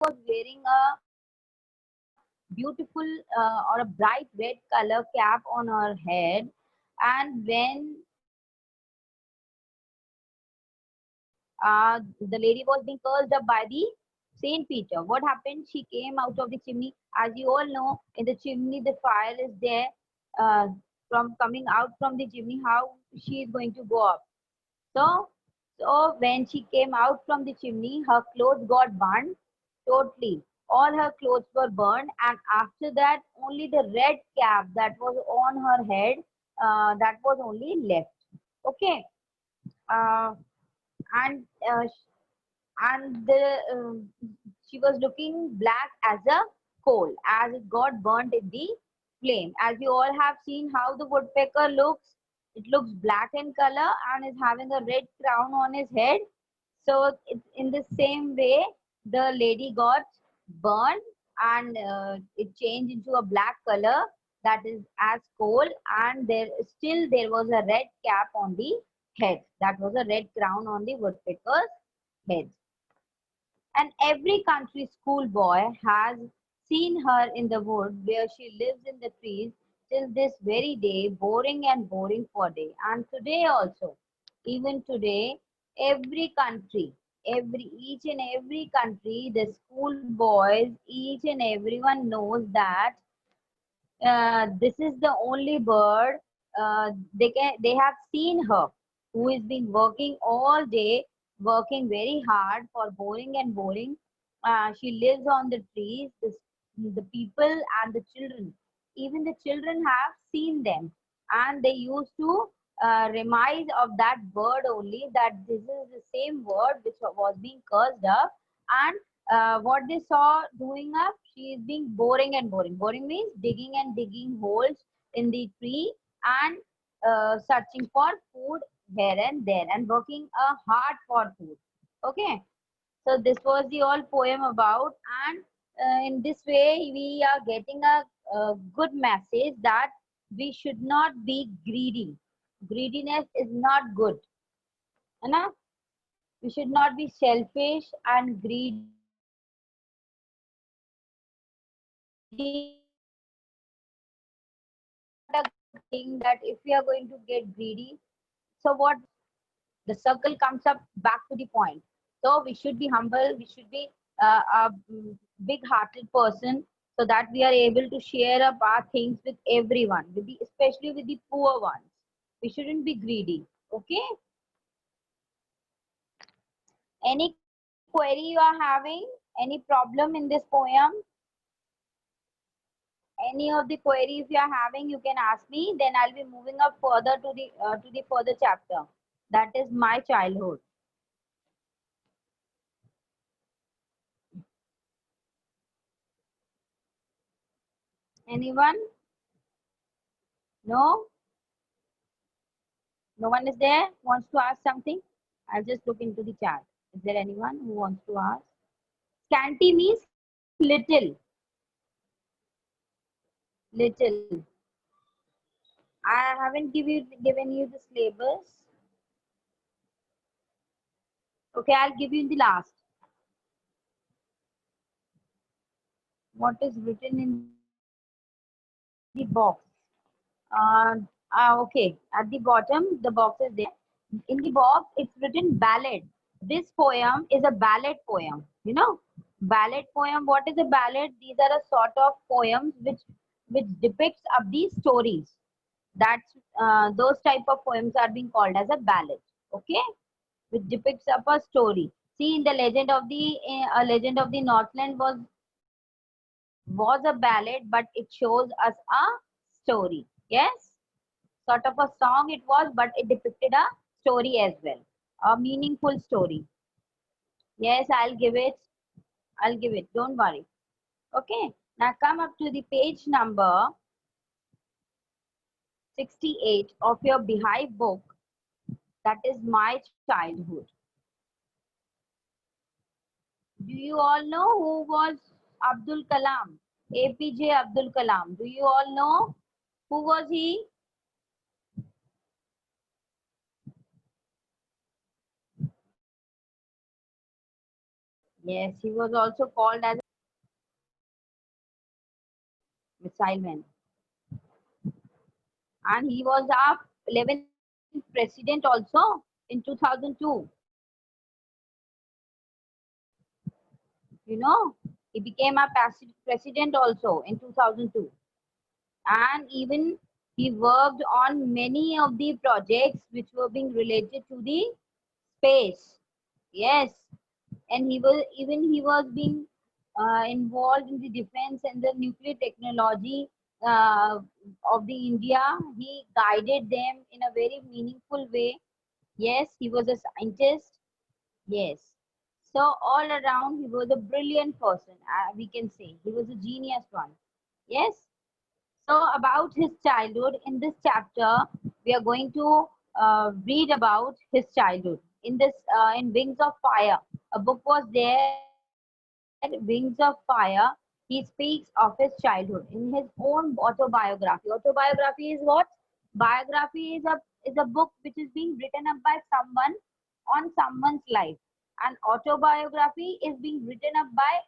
was wearing a beautiful or a bright red color cap on her head. And when the lady was being cursed up by the Saint Peter, what happened? She came out of the chimney. As you all know, in the chimney the fire is there. Uh, from coming out from the chimney, how she is going to go up? So, so when she came out from the chimney, her clothes got burned totally. All her clothes were burned, and after that, only the red cap that was on her head, that was only left. Okay, uh, and she was looking black as a coal, as it got burnt in the flame. As you all have seen how the woodpecker looks, it looks black in color and is having a red crown on his head. So it's in the same way the lady got burned, and it changed into a black color, that is as coal, and there was a red cap on the head, that was a red crown on the woodpecker's head. And every country schoolboy has seen her in the wood where she lives in the trees till this very day, boring and boring for day. And today also, even today, every country, each and every country, the schoolboys, each and everyone knows that this is the only bird. They have seen her, who is been working all day, working very hard for boring and boring. She lives on the trees. The people and the children, even the children have seen them, and they used to remind of that bird only, that this is the same bird which was being cursed up. And what they saw doing up, she is being boring and boring. Boring means digging and digging holes in the tree, and searching for food here and there, and working hard for food. Okay, so this was the all poem about. And in this way we are getting a good message that we should not be greedy. Greediness is not good. है ना? We should not be selfish and greedy. Thing that if we are going to get greedy, so what, the circle comes up back to the point. So we should be humble, we should be a big hearted person, so that we are able to share up our things with everyone, especially with the poor ones. We shouldn't be greedy. Okay, any query you are having, any problem in this poem? Any of the queries you are having, you can ask me. Then I'll be moving up further to the further chapter, that is my childhood. Anyone? No, no one is there wants to ask something? I'll just look into the chat. Is there anyone who wants to ask? Scanty means little. Little. I haven't given you the syllabus. Okay, I'll give you in the last. What is written in the box? Okay, at the bottom, the box is there. In the box, it's written ballad. This poem is a ballad poem. You know, ballad poem. What is a ballad? These are a sort of poems which depicts up these stories. That's those type of poems are being called as a ballad. Okay, which depicts up a story. See, in the Legend of the Northland was a ballad, but it shows us a story. Yes, sort of a song it was, but it depicted a story as well, a meaningful story. Yes, I'll give it, don't worry. Okay, now come up to the page number 68 of your Beehive book, that is my childhood. Do you all know who was Abdul Kalam? APJ Abdul Kalam. Do you all know who was he? Yes, he was also called as missile man, and he was our 11th president also in 2002. You know, he became our president also in 2002, and even he worked on many of the projects which were being related to the space. Yes, and he was being involved in the defense and the nuclear technology uh, of the India. He guided them in a very meaningful way. Yes, he was a scientist. Yes. So all around, he was a brilliant person. We can say he was a genius one. Yes. So about his childhood, in this chapter, we are going to read about his childhood. In Wings of Fire, a book was there, Wings of Fire. He speaks of his childhood in his own autobiography. Autobiography is what? Biography is a book which is being written up by someone on someone's life. And autobiography is being written up by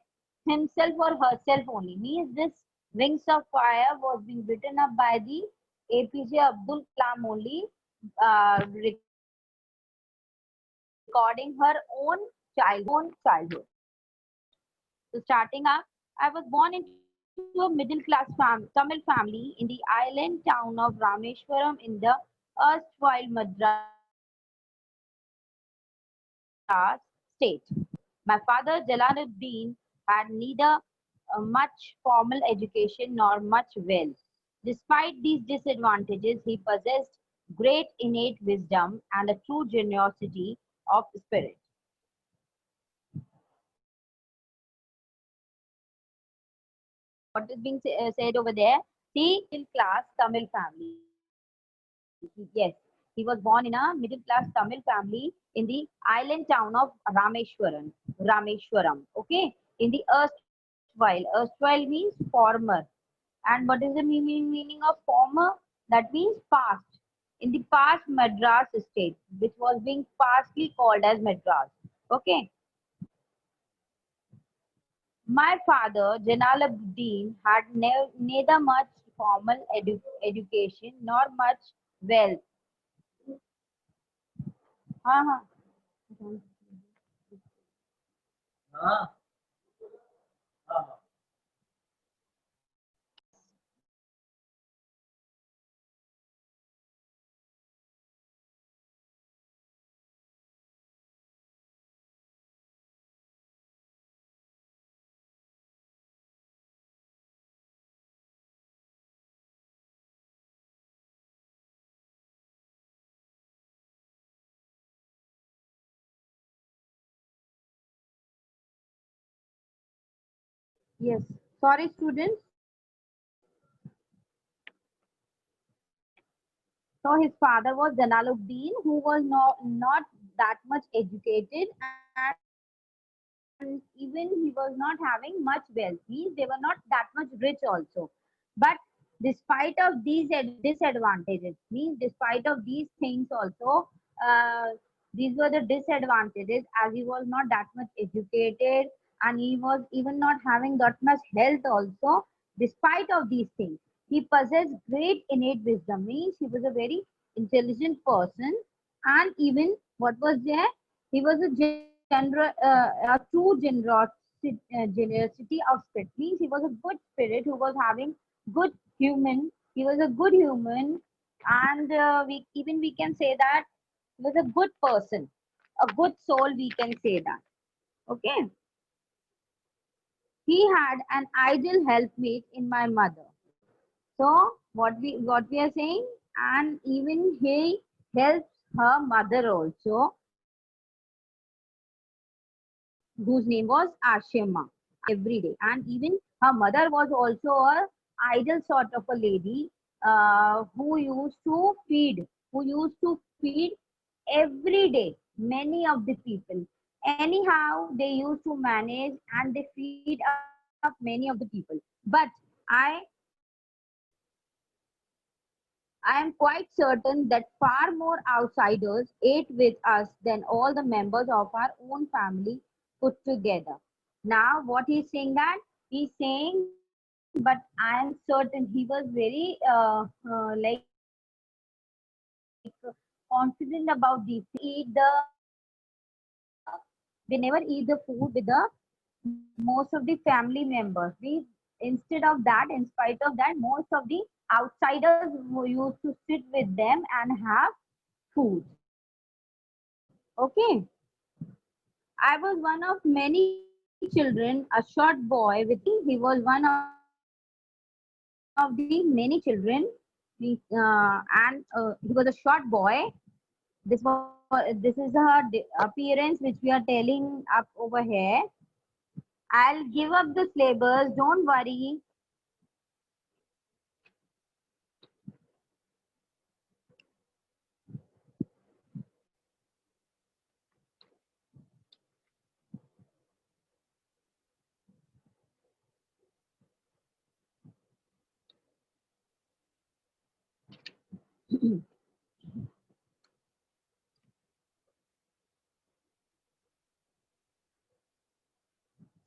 himself or herself only. Means this Wings of Fire was being written up by the APJ Abdul Kalam only, recording her own childhood. So starting up, I was born into a middle class Tamil family in the island town of Rameshwaram in the erstwhile Madras state. My father Jalaluddin had neither much formal education nor much wealth. Despite these disadvantages, he possessed great innate wisdom and a true generosity of spirit. What is being said over there? See, middle class Tamil family. Yes, he was born in a middle class Tamil family in the island town of Rameshwaram. Okay, in the erstwhile. Erstwhile means former. And what is the meaning of former? That means past. In the past Madras state, which was being pastly called as Madras. Okay. My father, Jalaluddin, had neither much formal education nor much wealth. Uh-huh. Yes. Sorry, students. So his father was Jalaluddin, who was not that much educated, and even he was not having much wealth. Means they were not that much rich also. But despite of these disadvantages, means despite of these things also, these were the disadvantages as he was not that much educated and he was even not having that much health also. Despite of these things, he possessed great innate wisdom. Means he was a very intelligent person, and even what was there? He was a true generosity of spirit. Means he was a good spirit who was having good human. He was a good human, and we can say that he was a good person, a good soul. We can say that. Okay, he had an ideal helpmate in my mother. So what we are saying, and even he helps her mother also, whose name was Ashima, every day. And even her mother was also a idle sort of a lady who used to feed every day many of the people. Anyhow, they used to manage and they feed up many of the people. But I I am quite certain that far more outsiders ate with us than all the members of our own family put together. Now what he's saying, that he's saying, but I am certain he was very like confident about these. They never eat the food with the most of the family members. We, instead of that, in spite of that, most of the outsiders who used to sit with them and have food. Okay. I was one of many children, a short boy with me. He was one of the many children. And he was a short boy. This is her appearance which we are telling up over here. I'll give up the syllabus, don't worry.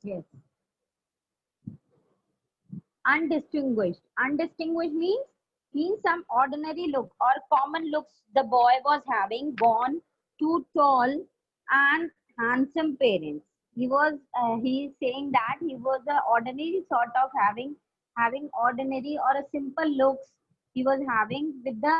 Yes. Undistinguished. Undistinguished means some ordinary look or common looks the boy was having, born too tall and handsome parents. He is saying that he was a ordinary sort of having ordinary or a simple looks he was having with the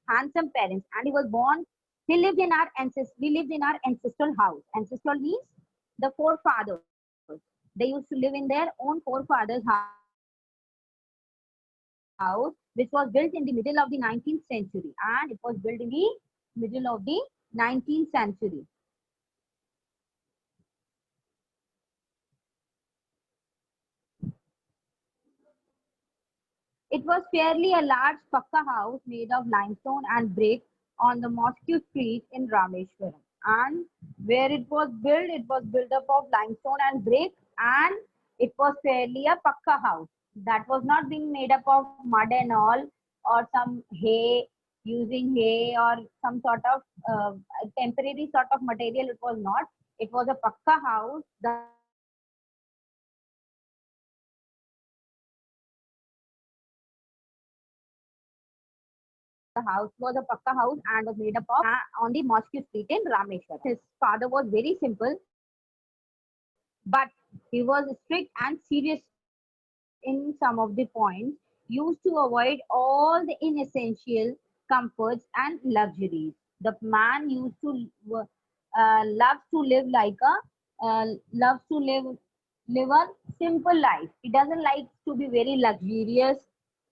handsome parents, and he was born. He lived in our we lived in our ancestral house. Ancestral means the forefathers. They used to live in their own forefathers' house, which was built in the middle of the 19th century, and it was built in the middle of the 19th century. It was fairly a large pakka house made of limestone and brick on the Mosque Street in Rameshwaram. And where it was built up of limestone and brick, and it was fairly a pakka house. That was not being made up of mud and all, or some hay, using hay or some sort of temporary sort of material. It was not. It was a pakka house. The house was a pakka house, and was made up of limestone and brick on the Mosque Street in Rameshwaram. His father was very simple, but he was strict and serious in some of the points. Used to avoid all the inessential comforts and luxuries. The man used to loves to live like loves to live a simple life. He doesn't like to be very luxurious.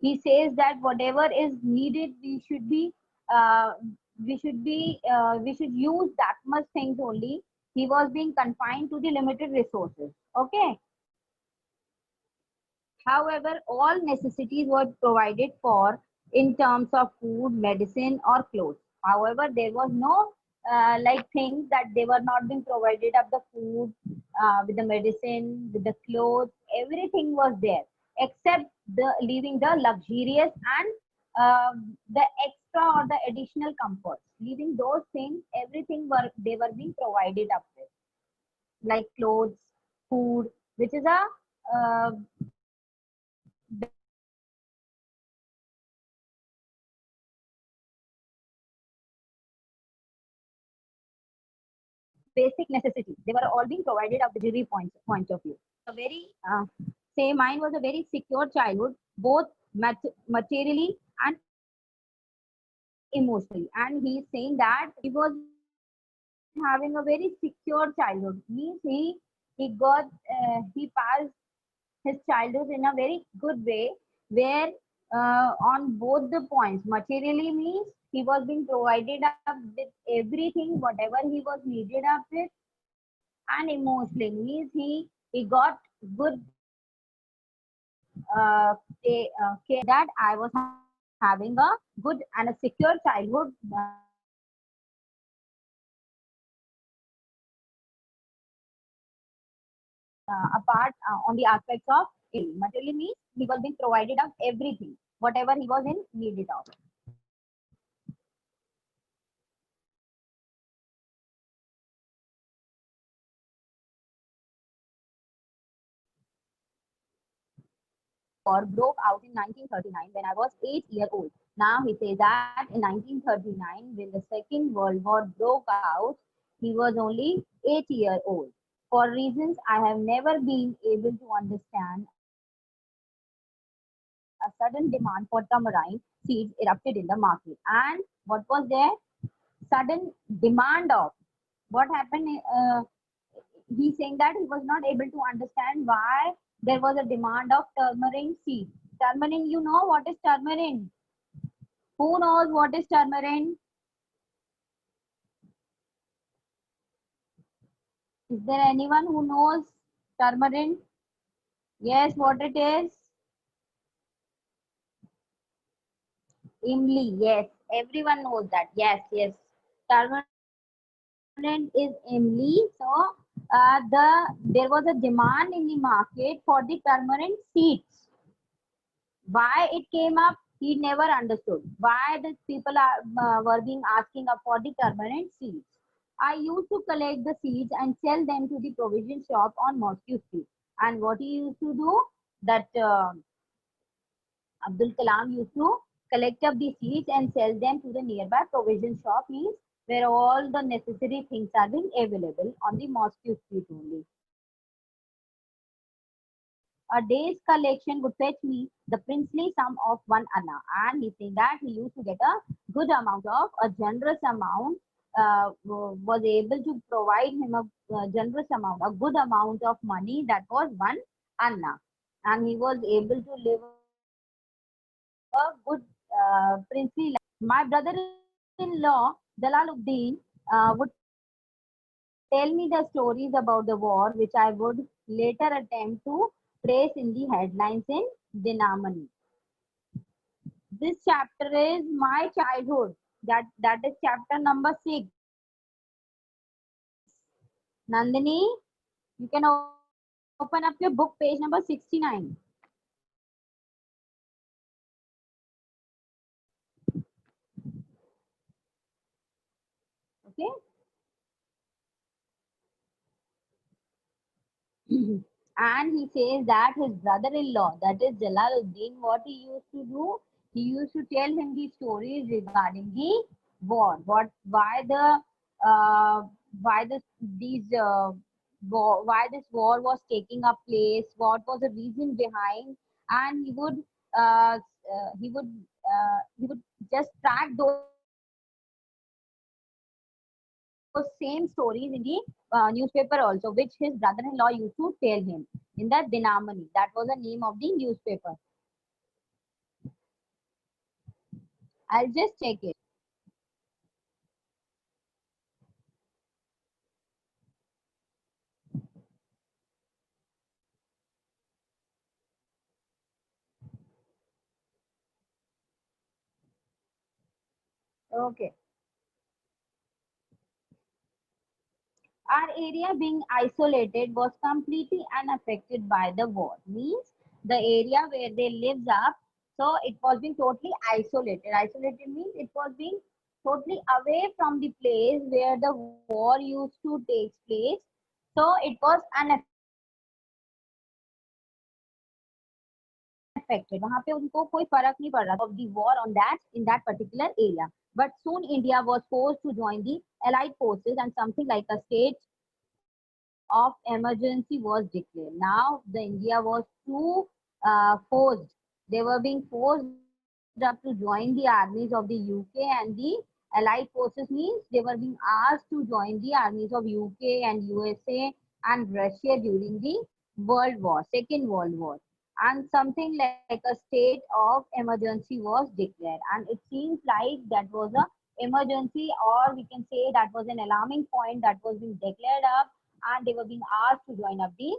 He says that whatever is needed, uh, we should use that much things only. He was being confined to the limited resources. Okay. However, all necessities were provided for in terms of food, medicine, or clothes. However, there was no like things that they were not being provided of the food, with the medicine, with the clothes. Everything was there except the leaving the luxurious and the extra or the additional comforts. Leaving those things, everything were they were being provided up with, like clothes, food, which is a basic necessities. They were all being provided of the point of view. Say mine was a very secure childhood, both materially and emotionally. And he's saying that he was having a very secure childhood. Means he got he passed his childhood in a very good way, where on both the points, materially means he was being provided up with everything whatever he was needed up with, and emotionally means he got good care that I was having a good and a secure childhood, apart on the aspects of materially means he was being provided of everything whatever he was in needed of. War broke out in 1939 when I was 8 years old. Now he says that in 1939, when the Second World War broke out, he was only 8 years old. For reasons I have never been able to understand, a sudden demand for tamarind seeds erupted in the market. And what was there? Sudden demand of. What happened? He's saying that he was not able to understand why there was a demand of tamarind seeds. Tamarind, you know what is tamarind? Who knows what is tamarind? Is there anyone who knows tamarind? Yes, what it is? Imli. Yes, everyone knows that. Yes, yes. Tamarind is imli. So there was a demand in the market for the tamarind seeds. Why it came up, he never understood. Why the people were being asking up for the tamarind seeds. I used to collect the seeds and sell them to the provision shop on Mosque Street. And what he used to do, that Abdul Kalam used to collect up the seeds and sell them to the nearby provision shop, means where all the necessary things are being available on the Mosque Street only. A day's collection would fetch me the princely sum of 1 anna. And he said that he used to get a good amount of, a generous amount, was able to provide him a generous amount, a good amount of money, that was 1 anna. And he was able to live a good princely life. My brother-in-law, Jalaluddin, would tell me the stories about the war, which I would later attempt to trace in the headlines in Dinamani. This chapter is my childhood. That is chapter number 6. Nandini, you can open up your book, page number 69. Okay. And he says that his brother-in-law, that is Jalaluddin, what he used to do, he used to tell him the stories regarding the war. Uh, why this these why this war was taking up place, what was the reason behind, and he would just track those same stories in the newspaper also, which his brother-in-law used to tell him in the Dinamani. That was the name of the newspaper. I'll just check it. Okay. Our area being isolated was completely unaffected by the war. Means the area where they lived up, so it was being totally isolated. Isolated means it was being totally away from the place where the war used to take place. So it was unaffected. वहाँ पे उनको कोई फर्क नहीं पड़ रहा था of the war on that in that particular area. But soon India was forced to join the Allied forces, and something like a state of emergency was declared. Now the India was too forced. They were being forced up to join the armies of the UK and the Allied forces, means they were being asked to join the armies of UK and USA and Russia during the World War, Second World War. And something like a state of emergency was declared. And it seems like that was a emergency, or we can say that was an alarming point that was being declared up, and they were being asked to join up the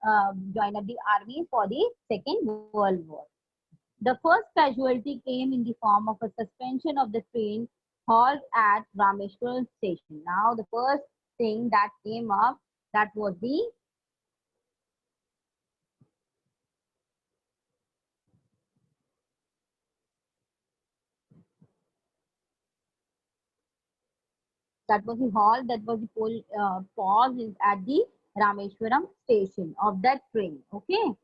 army for the Second World War. The first casualty came in the form of a suspension of the train halt at Rameshwaram station. Now, the first thing that came up, that was the halt, that was the pause at the Rameshwaram station of that train. Okay.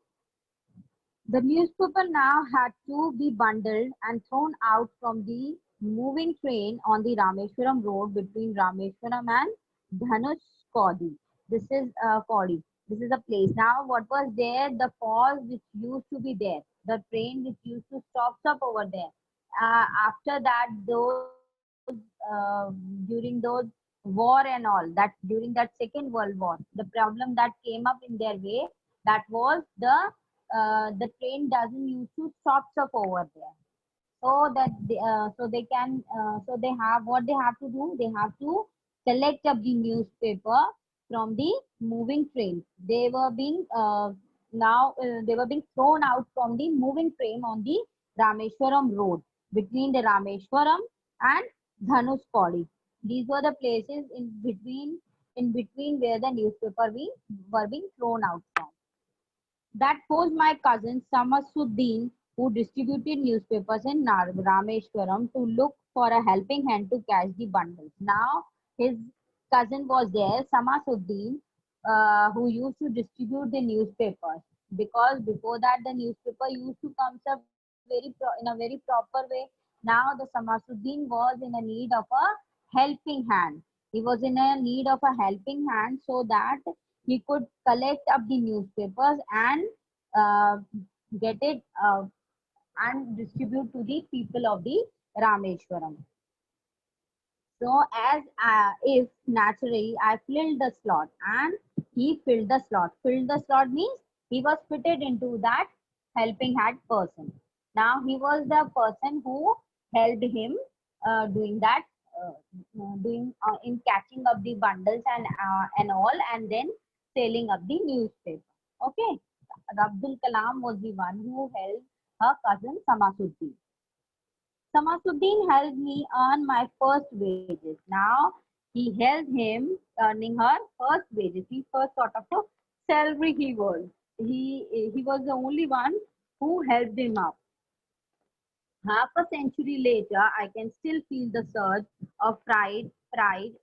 The newspaper now had to be bundled and thrown out from the moving train on the Rameshwaram road between Rameshwaram and Dhanushkodi. This is Kodi. This is a place. Now, what was there? The pause which used to be there, the train which used to stop over there. After that, those during those war and all that during that Second World War, the problem that came up in their way, that was the train doesn't used to stop over there, so that they can so they have what they have to do, they have to collect up the newspaper from the moving trains. They were being now they were being thrown out from the moving train on the Rameshwaram road between the Rameshwaram and Dhanushkodi. These were the places in between where the newspaper were being thrown out from. That was my cousin Samasuddin, who distributed newspapers in Rameshwaram to look for a helping hand to catch the bundles. Now his cousin was there, Samasuddin, who used to distribute the newspapers, because before that the newspaper used to come up in a very proper way. Now the Samasuddin was in a need of a helping hand. He was in a need of a helping hand so that he could collect up the newspapers and uh, get it and distribute to the people of the Rameshwaram. So as if naturally I filled the slot and he filled the slot. Filled the slot means he was fitted into that helping hand person. Now he was the person who helped him doing that, doing in catching up the bundles and all, and then selling up the newspaper. Okay, Abdul Kalam was the one who helped her cousin Samasuddin. Samasuddin helped me earn my first wages. Now he helped him earning her first wages. The first sort of a salary he was. He was the only one who helped him up. Half a century later, I can still feel the surge of pride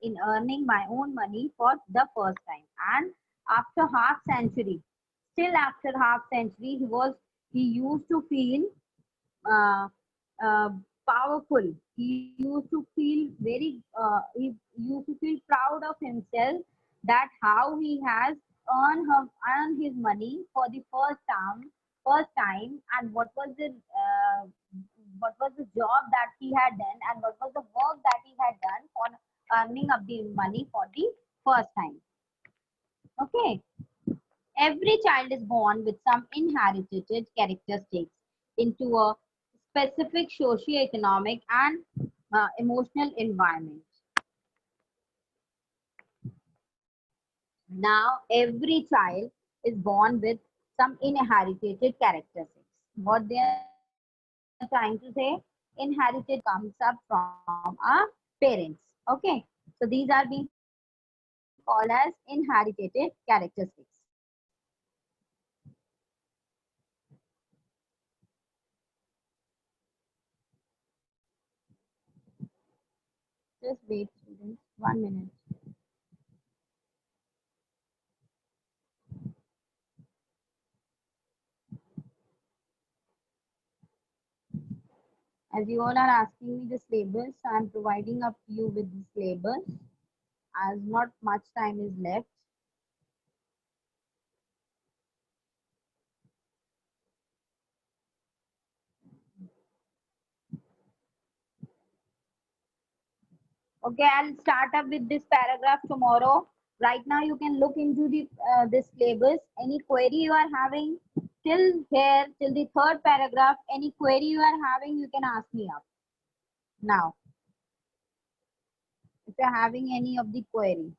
in earning my own money for the first time. And after half century, still after half century, he used to feel uh, uh, powerful. He used to feel he used to feel proud of himself, that how he has earned his money for the first time, and what was the job that he had done, and what was the work that he had done for earning up the money for the first time. Okay. Every child is born with some inherited characteristics into a specific socio-economic and emotional environment. Now, every child is born with some inherited characteristics. What they are trying to say, inherited characteristics comes up from our parents. Okay, so these are being called as inherited characteristics. Just wait, students, 1 minute. As you all are asking me the syllabus, I am providing up to you with the syllabus, as not much time is left. Okay, I'll start up with this paragraph tomorrow. Right now, you can look into the this syllabus. Any query you are having till here, till the third paragraph, any query you are having, you can ask me up now. If you're having any of the query.